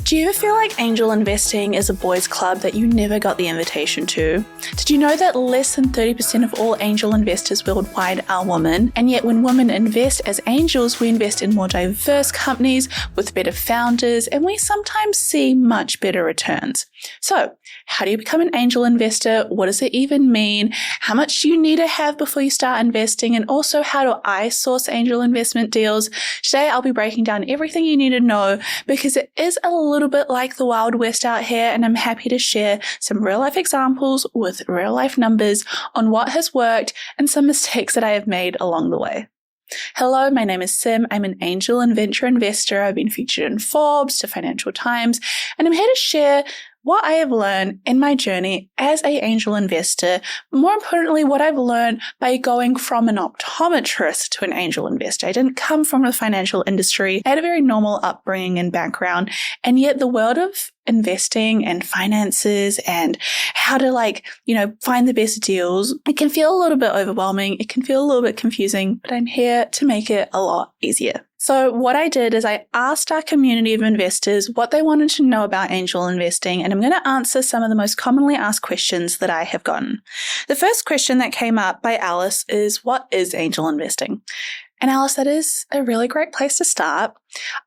Do you ever feel like angel investing is a boys' club that you never got the invitation to? Did you know that less than 30% of all angel investors worldwide are women? And yet when women invest as angels, we invest in more diverse companies with better founders, and we sometimes see much better returns. So, how do you become an angel investor? What does it even mean? How much do you need to have before you start investing? And also, how do I source angel investment deals? Today, I'll be breaking down everything you need to know because it is a little bit like the Wild West out here, and I'm happy to share some real life examples with real life numbers on what has worked and some mistakes that I have made along the way. Hello, my name is Sim. I'm an angel and venture investor. I've been featured in Forbes to Financial Times, and I'm here to share what I have learned in my journey as an angel investor. More importantly, what I've learned by going from an optometrist to an angel investor. I didn't come from the financial industry. I had a very normal upbringing and background, and yet the world of investing and finances and how to find the best deals, it can feel a little bit overwhelming. It can feel a little bit confusing, but I'm here to make it a lot easier. So what I did is I asked our community of investors what they wanted to know about angel investing, and I'm going to answer some of the most commonly asked questions that I have gotten. The first question that came up by Alice is, what is angel investing? And Alice, that is a really great place to start.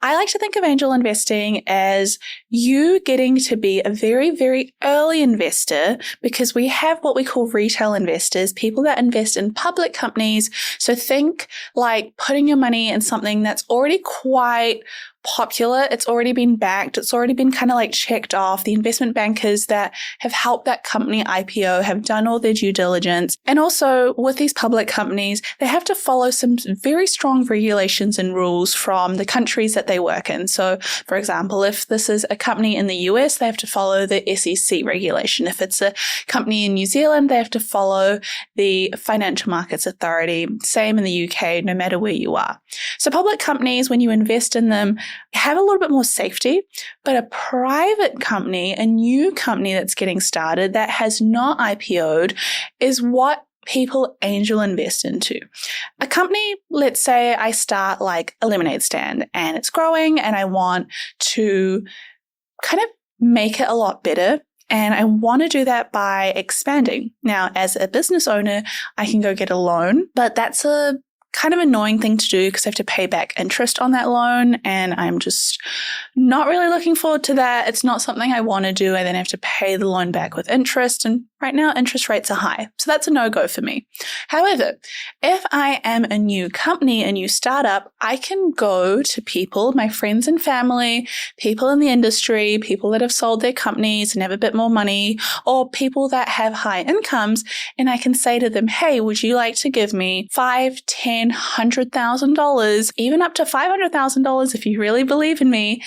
I like to think of angel investing as you getting to be a very, very early investor, because we have what we call retail investors, people that invest in public companies. So think like putting your money in something that's already quite popular. It's already been backed. It's already been kind of like checked off. The investment bankers that have helped that company IPO have done all their due diligence. And also with these public companies, they have to follow some very strong regulations and rules from the countries that they work in. So for example, if this is a company in the US, they have to follow the SEC regulation. If it's a company in New Zealand, they have to follow the Financial Markets Authority. Same in the UK, no matter where you are. So public companies, when you invest in them, have a little bit more safety, but a private company, a new company that's getting started that has not IPO'd, is what people angel invest into. A company, let's say I start like a lemonade stand and it's growing and I want to kind of make it a lot better. And I want to do that by expanding. Now, as a business owner, I can go get a loan, but that's a kind of annoying thing to do because I have to pay back interest on that loan, and I'm just not really looking forward to that. It's not something I want to do. I then have to pay the loan back with interest, and right now interest rates are high. So that's a no-go for me. However, if I am a new company, a new startup, I can go to people, my friends and family, people in the industry, people that have sold their companies and have a bit more money, or people that have high incomes, and I can say to them, hey, would you like to give me $5, $10, $100,000, even up to $500,000 if you really believe in me,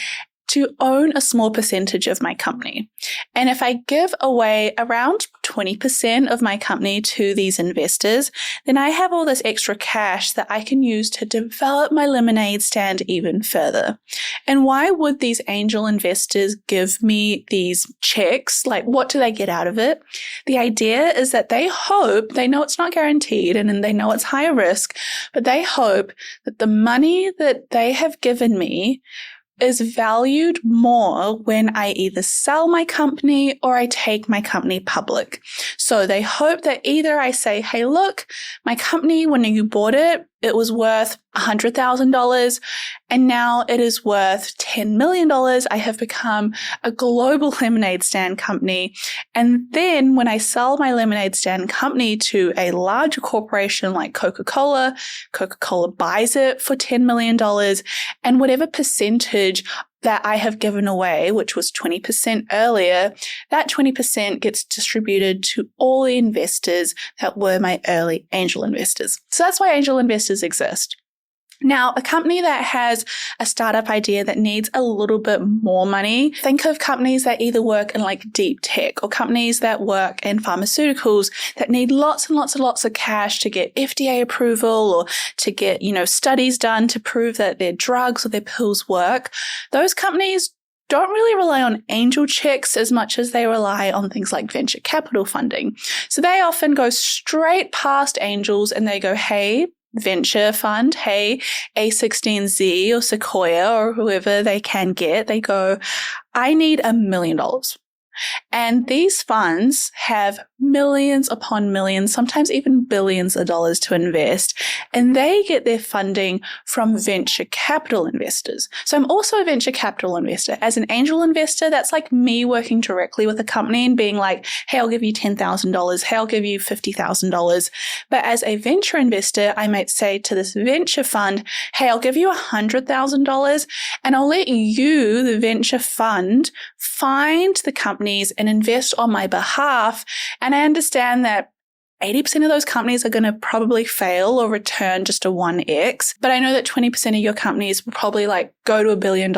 to own a small percentage of my company. And if I give away around 20% of my company to these investors, then I have all this extra cash that I can use to develop my lemonade stand even further. And why would these angel investors give me these checks? Like, what do they get out of it? The idea is that they hope, they know it's not guaranteed and they know it's higher risk, but they hope that the money that they have given me is valued more when I either sell my company or I take my company public. So they hope that either I say, hey, look, my company, when you bought it, it was worth $100,000 and now it is worth $10 million. I have become a global lemonade stand company. And then when I sell my lemonade stand company to a larger corporation like Coca-Cola, Coca-Cola buys it for $10 million, and whatever percentage that I have given away, which was 20% earlier, that 20% gets distributed to all the investors that were my early angel investors. So that's why angel investors exist. Now, a company that has a startup idea that needs a little bit more money, think of companies that either work in like deep tech or companies that work in pharmaceuticals that need lots and lots and lots of cash to get FDA approval or to get, studies done to prove that their drugs or their pills work. Those companies don't really rely on angel checks as much as they rely on things like venture capital funding. So they often go straight past angels and they go, hey, venture fund, hey, A16Z or Sequoia or whoever they can get, they go, I need $1 million. And these funds have millions upon millions, sometimes even billions of dollars to invest, and they get their funding from venture capital investors. So I'm also a venture capital investor. As an angel investor, that's like me working directly with a company and being like, hey, I'll give you $10,000. Hey, I'll give you $50,000. But as a venture investor, I might say to this venture fund, hey, I'll give you $100,000 and I'll let you, the venture fund, find the companies and invest on my behalf. And I understand that 80% of those companies are going to probably fail or return just a 1x. But I know that 20% of your companies will probably like go to $1 billion,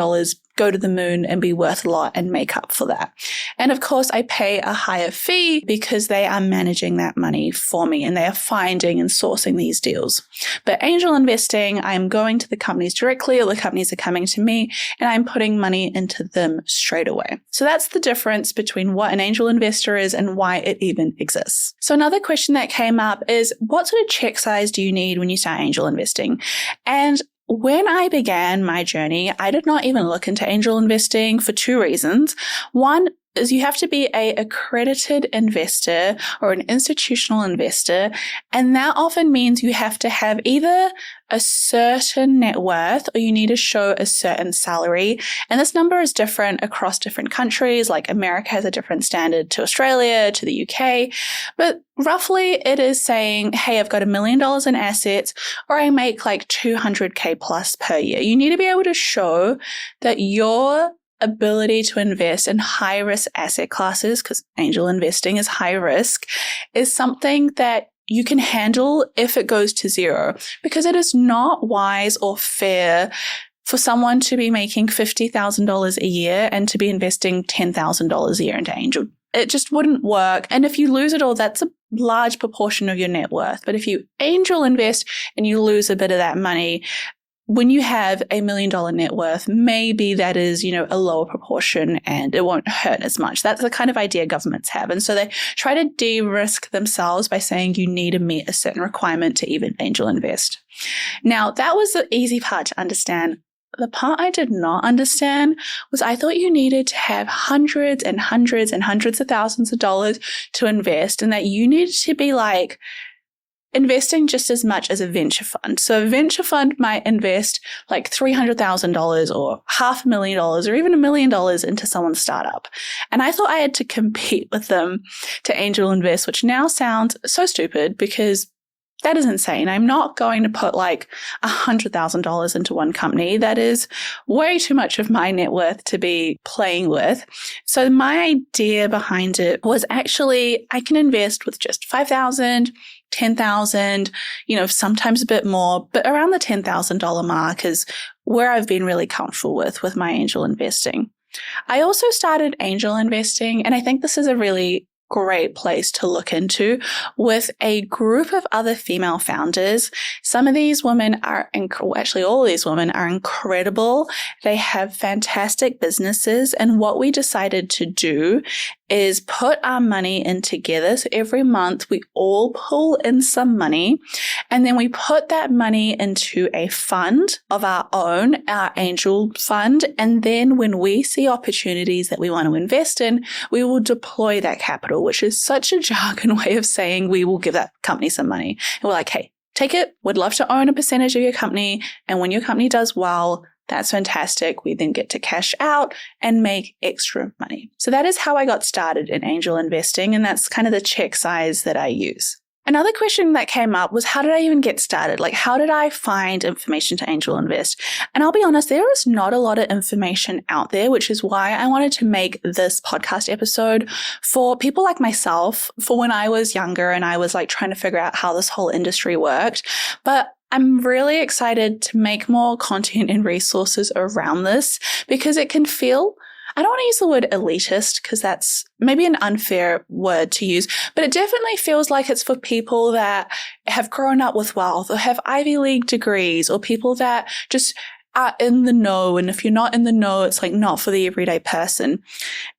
go to the moon and be worth a lot and make up for that. And of course, I pay a higher fee because they are managing that money for me and they are finding and sourcing these deals. But angel investing, I'm going to the companies directly or the companies are coming to me and I'm putting money into them straight away. So that's the difference between what an angel investor is and why it even exists. So another question that came up is, what sort of check size do you need when you start angel investing? And when I began my journey, I did not even look into angel investing for two reasons. One is you have to be an accredited investor or an institutional investor, and that often means you have to have either a certain net worth or you need to show a certain salary. And this number is different across different countries, like America has a different standard to Australia, to the UK. But roughly it is saying, hey, I've got $1 million in assets or I make like 200K plus per year. You need to be able to show that your ability to invest in high risk asset classes, because angel investing is high risk, is something that you can handle if it goes to zero, because it is not wise or fair for someone to be making $50,000 a year and to be investing $10,000 a year into angel. It just wouldn't work. And if you lose it all, that's a large proportion of your net worth. But if you angel invest and you lose a bit of that money, when you have $1 million net worth, maybe that is, a lower proportion and it won't hurt as much. That's the kind of idea governments have. And so they try to de-risk themselves by saying you need to meet a certain requirement to even angel invest. Now, that was the easy part to understand. The part I did not understand was I thought you needed to have hundreds and hundreds and hundreds of thousands of dollars to invest, and that you needed to be like investing just as much as a venture fund. So a venture fund might invest like $300,000 or $500,000 or even $1 million into someone's startup. And I thought I had to compete with them to angel invest, which now sounds so stupid because that is insane. I'm not going to put like $100,000 into one company. That is way too much of my net worth to be playing with. So my idea behind it was actually I can invest with just $5,000, $10,000, sometimes a bit more, but around the $10,000 mark is where I've been really comfortable with my angel investing. I also started angel investing, and I think this is a really great place to look into with a group of other female founders. Some of these women are, actually all of these women are incredible. They have fantastic businesses. And what we decided to do is put our money in together. So every month we all pull in some money and then we put that money into a fund of our own, our angel fund. And then when we see opportunities that we want to invest in, we will deploy that capital, which is such a jargon way of saying we will give that company some money. And we're like, hey, take it. We'd love to own a percentage of your company. And when your company does well, that's fantastic. We then get to cash out and make extra money. So that is how I got started in angel investing. And that's kind of the check size that I use. Another question that came up was, how did I even get started? Like, how did I find information to angel invest? And I'll be honest, there is not a lot of information out there, which is why I wanted to make this podcast episode for people like myself, for when I was younger and I was like trying to figure out how this whole industry worked. But I'm really excited to make more content and resources around this because it can feel, I don't want to use the word elitist because that's maybe an unfair word to use, but it definitely feels like it's for people that have grown up with wealth or have Ivy League degrees or people that just are in the know. And if you're not in the know, it's like not for the everyday person.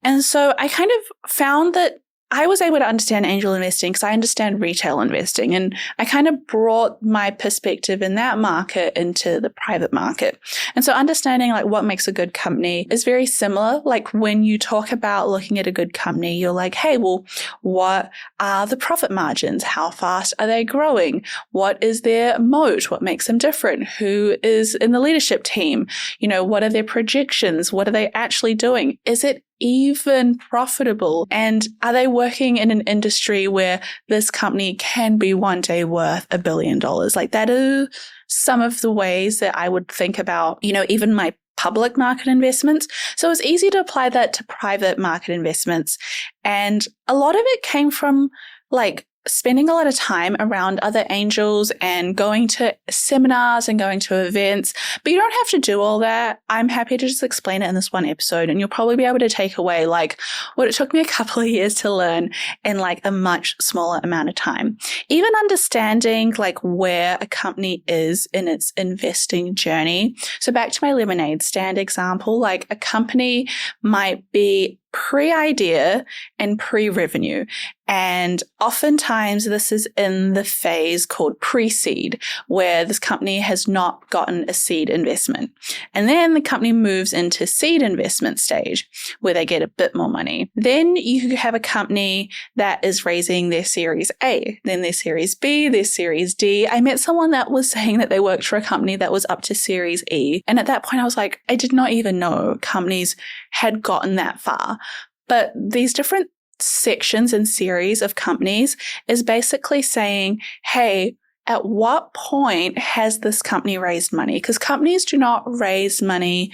And so I kind of found that I was able to understand angel investing because I understand retail investing, and I kind of brought my perspective in that market into the private market. And so understanding like what makes a good company is very similar. Like when you talk about looking at a good company, you're like, hey, well, what are the profit margins? How fast are they growing? What is their moat? What makes them different? Who is in the leadership team? What are their projections? What are they actually doing? Is it even profitable? And are they working in an industry where this company can be one day worth $1 billion? Like that is some of the ways that I would think about, even my public market investments. So it's easy to apply that to private market investments. And a lot of it came from like spending a lot of time around other angels and going to seminars and going to events. But you don't have to do all that. I'm happy to just explain it in this one episode, and you'll probably be able to take away like what it took me a couple of years to learn in like a much smaller amount of time. Even understanding like where a company is in its investing journey. So back to my lemonade stand example, like a company might be pre-idea and pre-revenue. And oftentimes this is in the phase called pre-seed, where this company has not gotten a seed investment. And then the company moves into seed investment stage, where they get a bit more money. Then you have a company that is raising their Series A, then their Series B, their Series D. I met someone that was saying that they worked for a company that was up to Series E. And at that point I was like, I did not even know companies had gotten that far. But these different sections and series of companies is basically saying, hey, at what point has this company raised money? Because companies do not raise money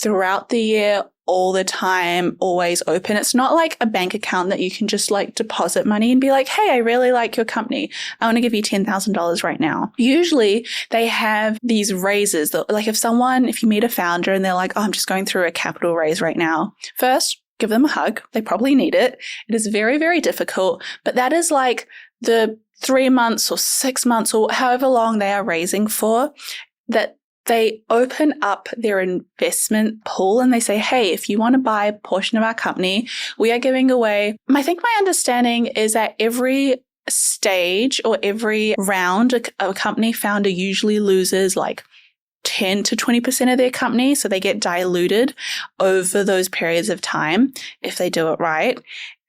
throughout the year, all the time, always open. It's not like a bank account that you can just like deposit money and be like, hey, I really like your company. I want to give you $10,000 right now. Usually they have these raises that, like if you meet a founder and they're like, oh, I'm just going through a capital raise right now. First, give them a hug. They probably need it. It is very, very difficult, but that is like the 3 months or 6 months or however long they are raising for, that they open up their investment pool and they say, hey, if you want to buy a portion of our company, we are giving away. I think my understanding is that every stage or every round, a company founder usually loses like 10 to 20% of their company. So they get diluted over those periods of time if they do it right.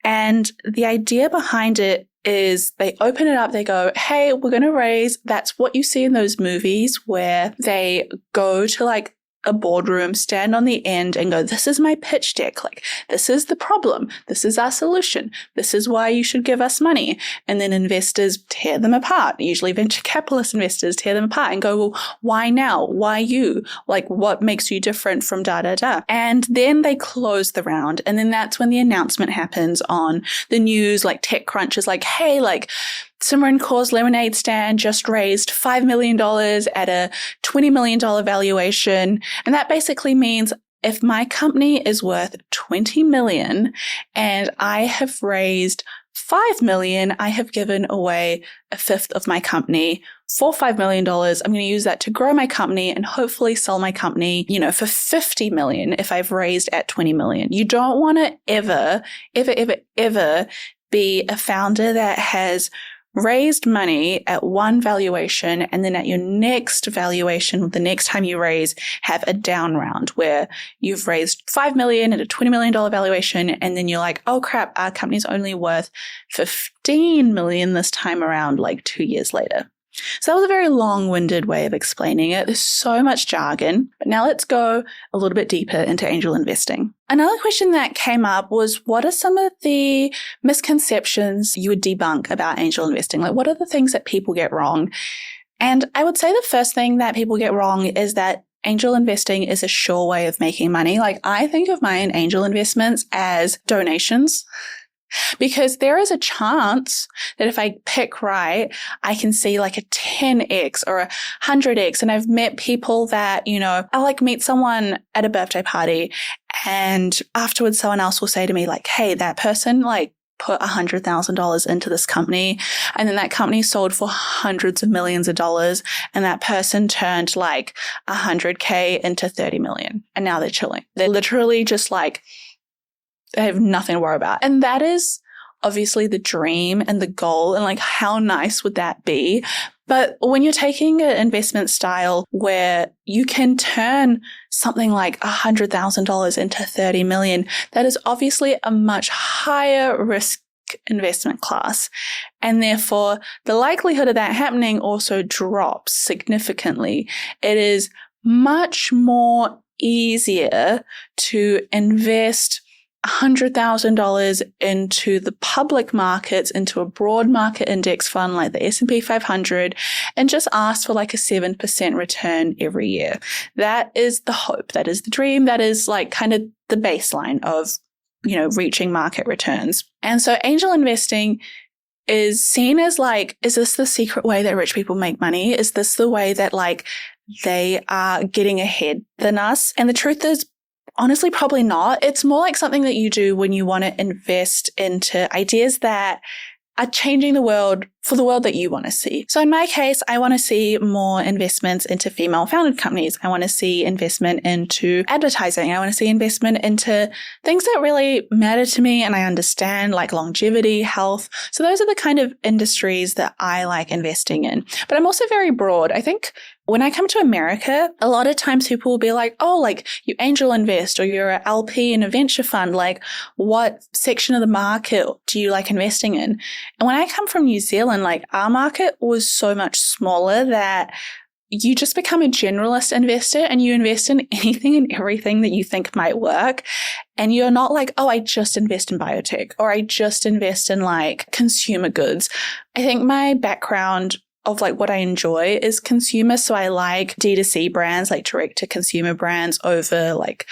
And the idea behind it is they open it up, they go, hey, we're going to raise. That's what you see in those movies where they go to like a boardroom, stand on the end and go, this is my pitch deck. Like, this is the problem. This is our solution. This is why you should give us money. And then investors tear them apart. Usually venture capitalist investors tear them apart and go, well, why now? Why you? Like, what makes you different from da, da, da? And then they close the round. And then that's when the announcement happens on the news, like TechCrunch is like, hey, like, Simran Kaur's lemonade stand just raised $5 million at a $20 million valuation. And that basically means if my company is worth $20 million and I have raised $5 million, I have given away a fifth of my company for $5 million. I'm going to use that to grow my company and hopefully sell my company, for $50 million if I've raised at $20 million. You don't want to ever be a founder that has raised money at one valuation and then at your next valuation, the next time you raise, have a down round where you've raised $5 million at a $20 million valuation and then you're like, oh crap, our company's only worth $15 million this time around, like 2 years later. So that was a very long-winded way of explaining it. There's so much jargon. But now let's go a little bit deeper into angel investing. Another question that came up was, what are some of the misconceptions you would debunk about angel investing? Like, what are the things that people get wrong? And I would say the first thing that people get wrong is that angel investing is a sure way of making money. Like, I think of my angel investments as donations. Because there is a chance that if I pick right, I can see like a 10x or a 100x. And I've met people that, I like meet someone at a birthday party and afterwards someone else will say to me like, hey, that person like put $100,000 into this company and then that company sold for hundreds of millions of dollars and that person turned like 100K into 30 million and now they're chilling. They're literally just like, they have nothing to worry about. And that is obviously the dream and the goal, and like how nice would that be? But when you're taking an investment style where you can turn something like $100,000 into 30 million, that is obviously a much higher risk investment class. And therefore, the likelihood of that happening also drops significantly. It is much more easier to invest $100,000 into the public markets, into a broad market index fund like the S&P 500, and just ask for like a 7% return every year. That is the hope. That is the dream. That is like kind of the baseline of, reaching market returns. And so angel investing is seen as like, is this the secret way that rich people make money? Is this the way that like they are getting ahead than us? And the truth is, honestly, probably not. It's more like something that you do when you want to invest into ideas that are changing the world for the world that you want to see. So in my case, I want to see more investments into female-founded companies. I want to see investment into advertising. I want to see investment into things that really matter to me and I understand, like longevity, health. So those are the kind of industries that I like investing in. But I'm also very broad. I think when I come to America, a lot of times people will be like, oh, like you angel invest or you're an LP in a venture fund. Like what section of the market do you like investing in? And when I come from New Zealand, like our market was so much smaller that you just become a generalist investor and you invest in anything and everything that you think might work. And you're not like, oh, I just invest in biotech or I just invest in like consumer goods. I think my background of like what I enjoy is consumer. So I like D2C brands, like direct to consumer brands over like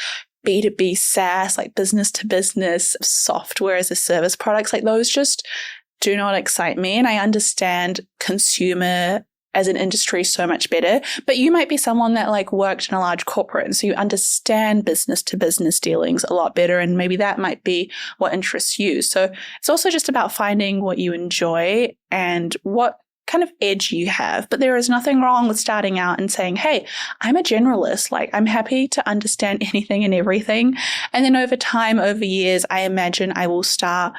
B2B SaaS, like business to business software as a service products. Like those just do not excite me. And I understand consumer as an industry so much better. But you might be someone that like worked in a large corporate. And so you understand business to business dealings a lot better. And maybe that might be what interests you. So it's also just about finding what you enjoy and what kind of edge you have. But there is nothing wrong with starting out and saying, hey, I'm a generalist. Like I'm happy to understand anything and everything. And then over time, over years, I imagine I will start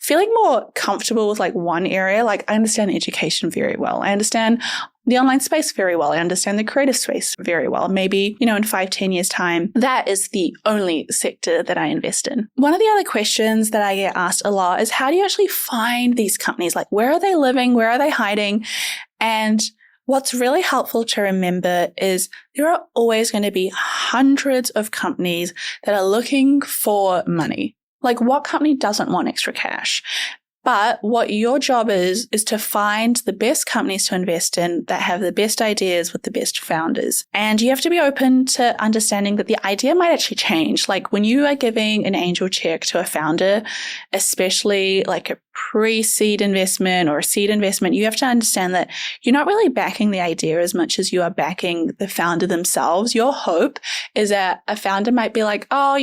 feeling more comfortable with like one area. Like I understand education very well. I understand the online space very well. I understand the creative space very well. Maybe, in 5-10 years time, that is the only sector that I invest in. One of the other questions that I get asked a lot is how do you actually find these companies? Like where are they living? Where are they hiding? And what's really helpful to remember is there are always going to be hundreds of companies that are looking for money. Like what company doesn't want extra cash? But what your job is to find the best companies to invest in that have the best ideas with the best founders. And you have to be open to understanding that the idea might actually change. Like when you are giving an angel check to a founder, especially like a pre-seed investment or a seed investment, you have to understand that you're not really backing the idea as much as you are backing the founder themselves. Your hope is that a founder might be like, oh,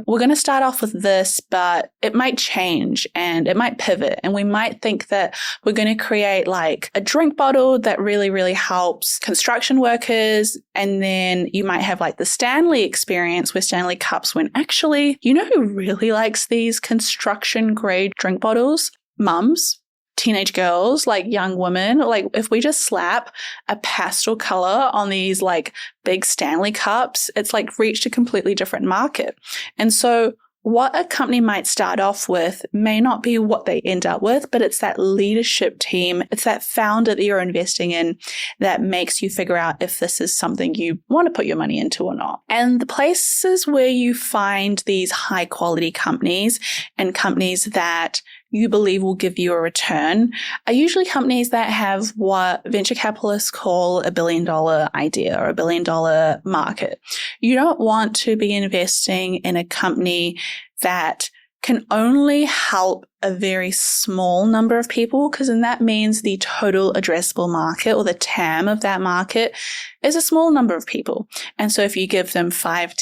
we're going to start off with this, but it might change and it might pivot. And we might think that we're going to create like a drink bottle that really, really helps construction workers. And then you might have like the Stanley experience where Stanley cups when actually, who really likes these construction grade drink bottles? Mums, teenage girls, like young women. Like if we just slap a pastel color on these like big Stanley cups, it's like reached a completely different market. And so what a company might start off with may not be what they end up with, but it's that leadership team, it's that founder that you're investing in that makes you figure out if this is something you want to put your money into or not. And the places where you find these high quality companies and companies that you believe will give you a return are usually companies that have what venture capitalists call a $1 billion idea or a $1 billion market. You don't want to be investing in a company that can only help a very small number of people, because then that means the total addressable market or the TAM of that market is a small number of people. And so if you give them $5,000,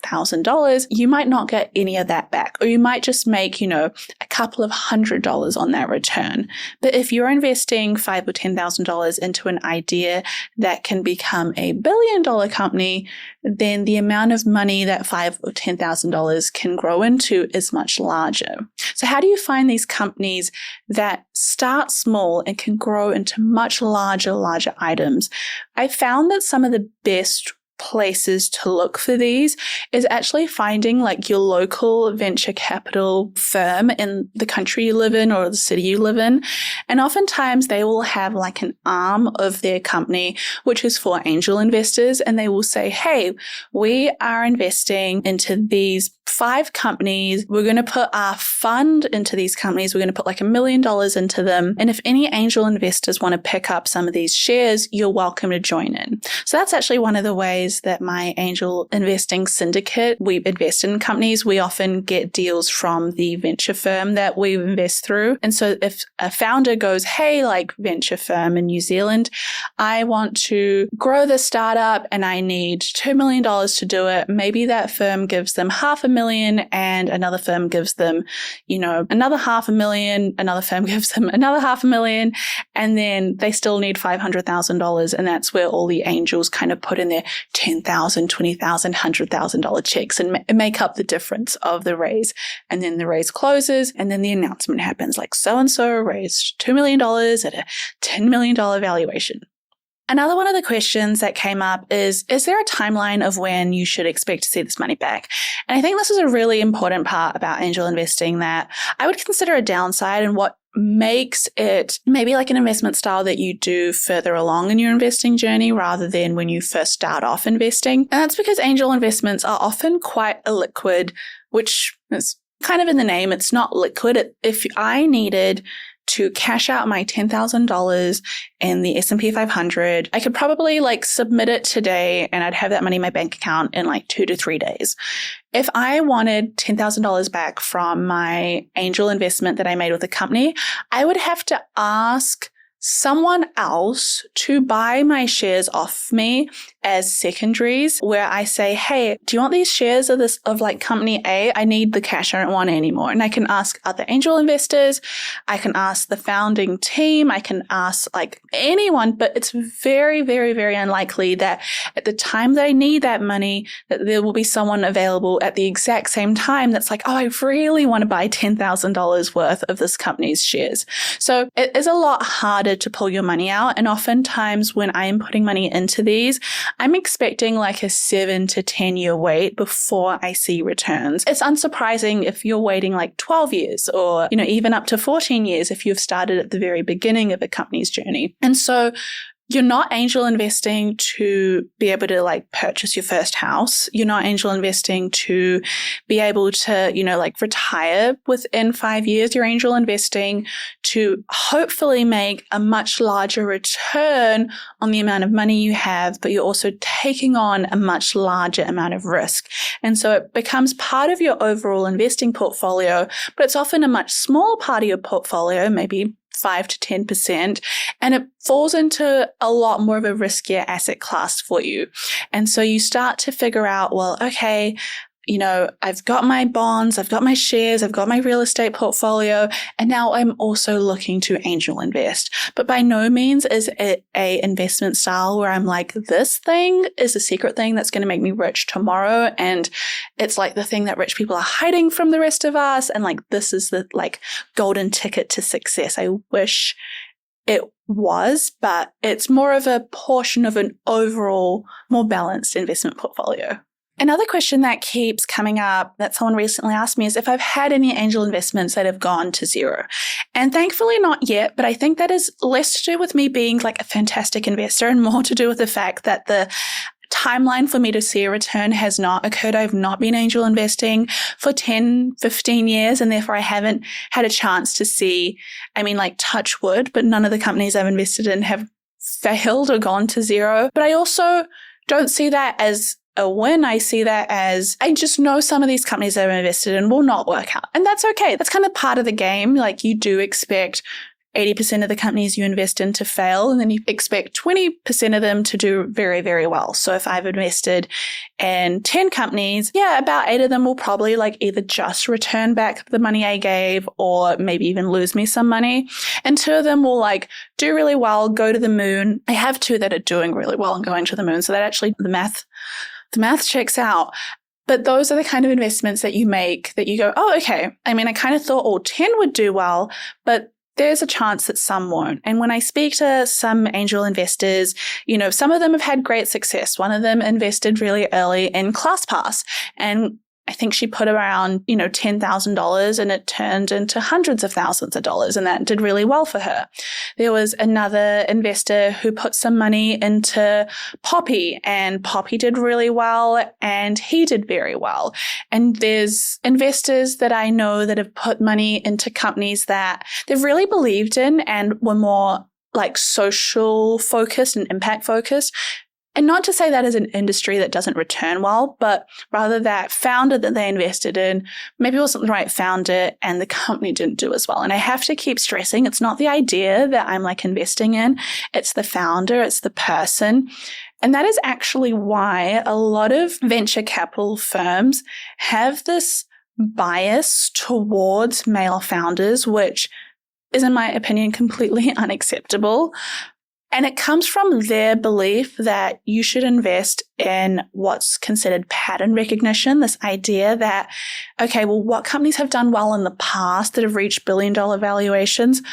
$10,000, you might not get any of that back, or you might just make, a couple of $100 on that return. But if you're investing $5,000 or $10,000 into an idea that can become a $1 billion company, then the amount of money that $5,000 or $10,000 can grow into is much larger. So how do you find find these companies that start small and can grow into much larger items. I found that some of the best places to look for these is actually finding like your local venture capital firm in the country you live in or the city you live in. And oftentimes they will have like an arm of their company, which is for angel investors. And they will say, hey, we are investing into these 5 companies. We're going to put our fund into these companies. We're going to put like $1 million into them. And if any angel investors want to pick up some of these shares, you're welcome to join in. So that's actually one of the ways that my angel investing syndicate, we invest in companies. We often get deals from the venture firm that we invest through. And so if a founder goes, hey, like venture firm in New Zealand, I want to grow this startup and I need $2 million to do it. Maybe that firm gives them $500,000 and another firm gives them, another $500,000. Another firm gives them another $500,000 and then they still need $500,000. And that's where all the angels kind of put in their $10,000, $20,000, $100,000 checks and make up the difference of the raise. And then the raise closes and then the announcement happens like so-and-so raised $2 million at a $10 million valuation. Another one of the questions that came up is there a timeline of when you should expect to see this money back? And I think this is a really important part about angel investing that I would consider a downside and what makes it maybe like an investment style that you do further along in your investing journey rather than when you first start off investing. And that's because angel investments are often quite illiquid, which is kind of in the name. It's not liquid. If I needed to cash out my $10,000 in the S&P 500, I could probably like submit it today and I'd have that money in my bank account in like 2 to 3 days. If I wanted $10,000 back from my angel investment that I made with a company, I would have to ask someone else to buy my shares off me as secondaries, where I say, hey, do you want these shares of like company A? I need the cash. I don't want it anymore. And I can ask other angel investors. I can ask the founding team. I can ask like anyone, but it's very, very, very unlikely that at the time that I need that money, that there will be someone available at the exact same time that's like, oh, I really want to buy $10,000 worth of this company's shares. So it is a lot harder to pull your money out. And oftentimes when I am putting money into these, I'm expecting like a 7 to 10 year wait before I see returns. It's unsurprising if you're waiting like 12 years or, even up to 14 years if you've started at the very beginning of a company's journey. And so you're not angel investing to be able to like purchase your first house. You're not angel investing to be able to, like retire within 5 years. You're angel investing to hopefully make a much larger return on the amount of money you have, but you're also taking on a much larger amount of risk. And so it becomes part of your overall investing portfolio, but it's often a much smaller part of your portfolio, maybe 5 to 10%, and it falls into a lot more of a riskier asset class for you. And so you start to figure out, well, okay, I've got my bonds, I've got my shares, I've got my real estate portfolio, and now I'm also looking to angel invest. But by no means is it a investment style where I'm like, this thing is a secret thing that's going to make me rich tomorrow. And it's like the thing that rich people are hiding from the rest of us. And like, this is the like golden ticket to success. I wish it was, but it's more of a portion of an overall more balanced investment portfolio. Another question that keeps coming up that someone recently asked me is if I've had any angel investments that have gone to zero. And thankfully not yet, but I think that is less to do with me being like a fantastic investor and more to do with the fact that the timeline for me to see a return has not occurred. I've not been angel investing for 10, 15 years, and therefore I haven't had a chance to see, like touch wood, but none of the companies I've invested in have failed or gone to zero. But I also don't see that as a win. I see that as I just know some of these companies that I've invested in will not work out. And that's okay. That's kind of part of the game. Like you do expect 80% of the companies you invest in to fail, and then you expect 20% of them to do very, very well. So if I've invested in 10 companies, about 8 of them will probably like either just return back the money I gave or maybe even lose me some money. And 2 of them will like do really well, go to the moon. I have 2 that are doing really well and going to the moon. So that actually the math checks out. But those are the kind of investments that you make that you go, oh, okay. I mean, I kind of thought all 10 would do well, but there's a chance that some won't. And when I speak to some angel investors, some of them have had great success. One of them invested really early in ClassPass, and I think she put around, $10,000 and it turned into hundreds of thousands of dollars, and that did really well for her. There was another investor who put some money into Poppy, and Poppy did really well and he did very well. And there's investors that I know that have put money into companies that they've really believed in and were more like social focused and impact focused. And not to say that as an industry that doesn't return well, but rather that founder that they invested in maybe wasn't the right founder and the company didn't do as well. And I have to keep stressing, it's not the idea that I'm like investing in, it's the founder, it's the person. And that is actually why a lot of venture capital firms have this bias towards male founders, which is, in my opinion, completely unacceptable. And it comes from their belief that you should invest in what's considered pattern recognition, this idea that, okay, well, what companies have done well in the past that have reached billion-dollar valuations?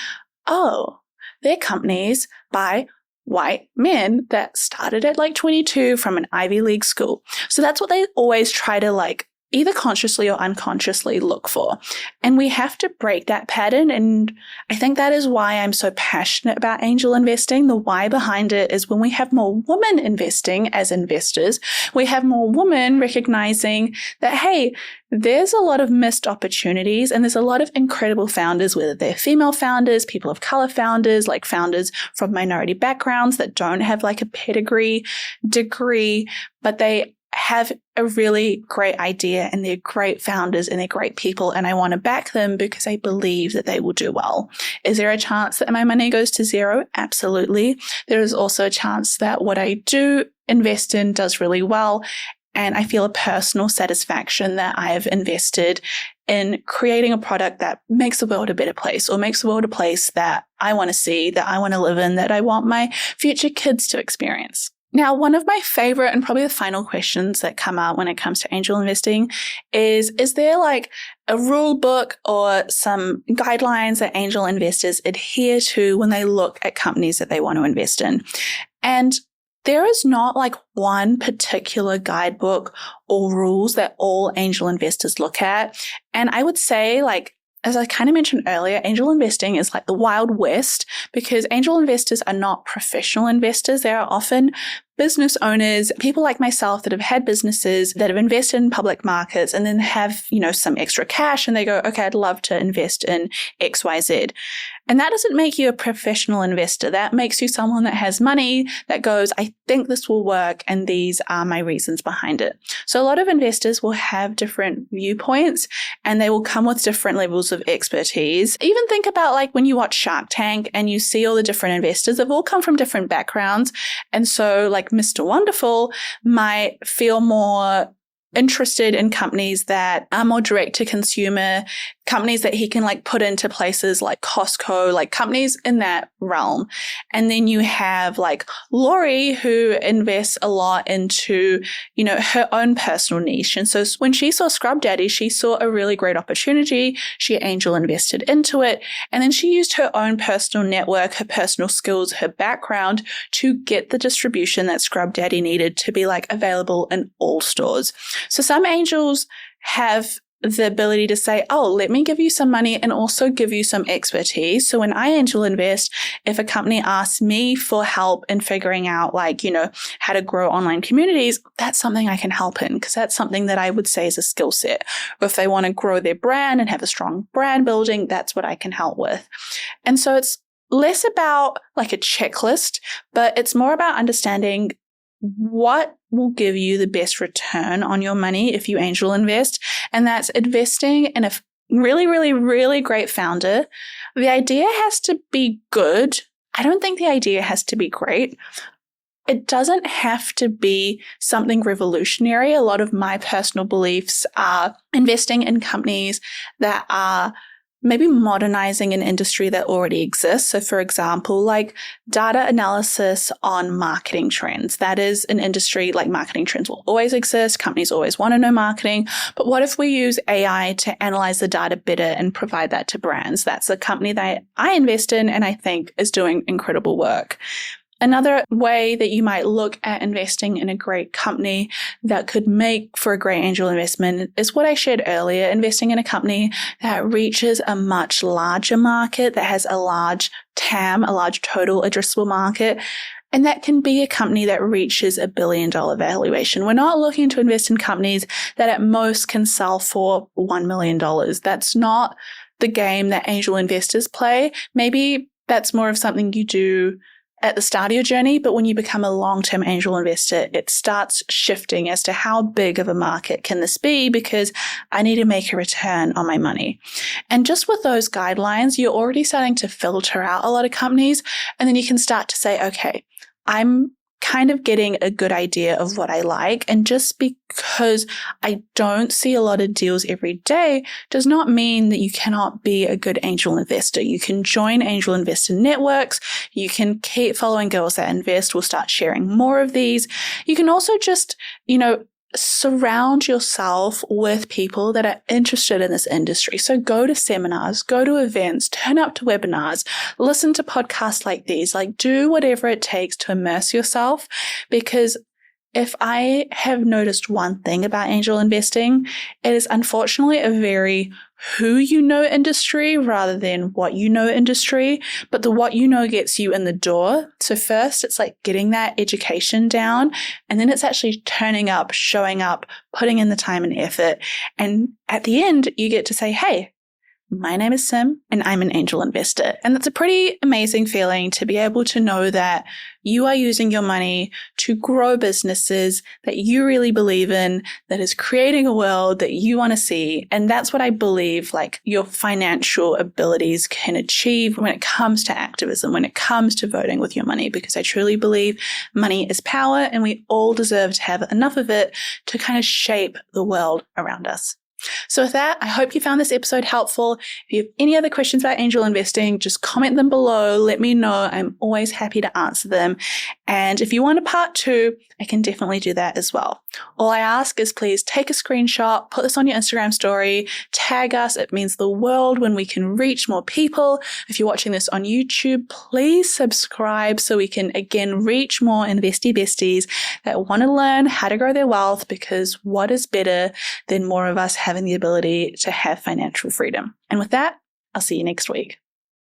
Oh, they're companies by white men that started at like 22 from an Ivy League school. So that's what they always try to either consciously or unconsciously look for. And we have to break that pattern. And I think that is why I'm so passionate about angel investing. The why behind it is when we have more women investing as investors, we have more women recognizing that, hey, there's a lot of missed opportunities and there's a lot of incredible founders, whether they're female founders, people of color founders, like founders from minority backgrounds that don't have like a pedigree degree, but they have a really great idea and they're great founders and they're great people, and I want to back them because I believe that they will do well. Is there a chance that my money goes to zero? Absolutely. There is also a chance that what I do invest in does really well, and I feel a personal satisfaction that I have invested in creating a product that makes the world a better place, or makes the world a place that I want to see, that I want to live in, that I want my future kids to experience. Now, one of my favorite and probably the final questions that come up when it comes to angel investing is there like a rule book or some guidelines that angel investors adhere to when they look at companies that they want to invest in? And there is not like one particular guidebook or rules that all angel investors look at. And I would say, as I kind of mentioned earlier, angel investing is like the Wild West, because angel investors are not professional investors. They are often business owners, people like myself that have had businesses that have invested in public markets and then have, some extra cash and they go, okay, I'd love to invest in XYZ. And that doesn't make you a professional investor. That makes you someone that has money that goes, I think this will work and these are my reasons behind it. So a lot of investors will have different viewpoints and they will come with different levels of expertise. Even think about like when you watch Shark Tank and you see all the different investors, they've all come from different backgrounds. And so like Mr. Wonderful might feel more interested in companies that are more direct to consumer, companies that he can like put into places like Costco, like companies in that realm. And then you have like Lori, who invests a lot into, her own personal niche. And so when she saw Scrub Daddy, she saw a really great opportunity. She angel invested into it. And then she used her own personal network, her personal skills, her background to get the distribution that Scrub Daddy needed to be like available in all stores. So some angels have the ability to say, oh, let me give you some money and also give you some expertise. So when I angel invest, if a company asks me for help in figuring out how to grow online communities, that's something I can help in because that's something that I would say is a skill set. Or if they want to grow their brand and have a strong brand building, that's what I can help with. And so it's less about like a checklist, but it's more about understanding what will give you the best return on your money if you angel invest. And that's investing in a really, really, really great founder. The idea has to be good. I don't think the idea has to be great. It doesn't have to be something revolutionary. A lot of my personal beliefs are investing in companies that are maybe modernizing an industry that already exists. So for example, like data analysis on marketing trends. That is an industry, like marketing trends will always exist. Companies always want to know marketing. But what if we use AI to analyze the data better and provide that to brands? That's a company that I invest in and I think is doing incredible work. Another way that you might look at investing in a great company that could make for a great angel investment is what I shared earlier, investing in a company that reaches a much larger market, that has a large TAM, a large total addressable market. And that can be a company that reaches $1 billion valuation. We're not looking to invest in companies that at most can sell for $1 million. That's not the game that angel investors play. Maybe that's more of something you do at the start of your journey, but when you become a long-term angel investor, it starts shifting as to how big of a market can this be, because I need to make a return on my money. And just with those guidelines, you're already starting to filter out a lot of companies, and then you can start to say, okay, I'm kind of getting a good idea of what I like. And just because I don't see a lot of deals every day does not mean that you cannot be a good angel investor. You can join angel investor networks. You can keep following Girls That Invest. We'll start sharing more of these. You can also just, surround yourself with people that are interested in this industry. So go to seminars, go to events, turn up to webinars, listen to podcasts like these, like do whatever it takes to immerse yourself. Because if I have noticed one thing about angel investing, it is unfortunately a very who you know industry rather than what you know industry. But the what you know gets you in the door. So first, it's like getting that education down, and then it's actually turning up, showing up, putting in the time and effort. And at the end, you get to say, hey, my name is Sim and I'm an angel investor. And that's a pretty amazing feeling to be able to know that you are using your money to grow businesses that you really believe in, that is creating a world that you want to see. And that's what I believe like your financial abilities can achieve when it comes to activism, when it comes to voting with your money, because I truly believe money is power and we all deserve to have enough of it to kind of shape the world around us. So with that, I hope you found this episode helpful. If you have any other questions about angel investing, just comment them below. Let me know. I'm always happy to answer them. And if you want a part 2, I can definitely do that as well. All I ask is please take a screenshot, put this on your Instagram story, tag us. It means the world when we can reach more people. If you're watching this on YouTube, please subscribe so we can again reach more investy besties that want to learn how to grow their wealth, because what is better than more of us having the ability to have financial freedom? And with that, I'll see you next week.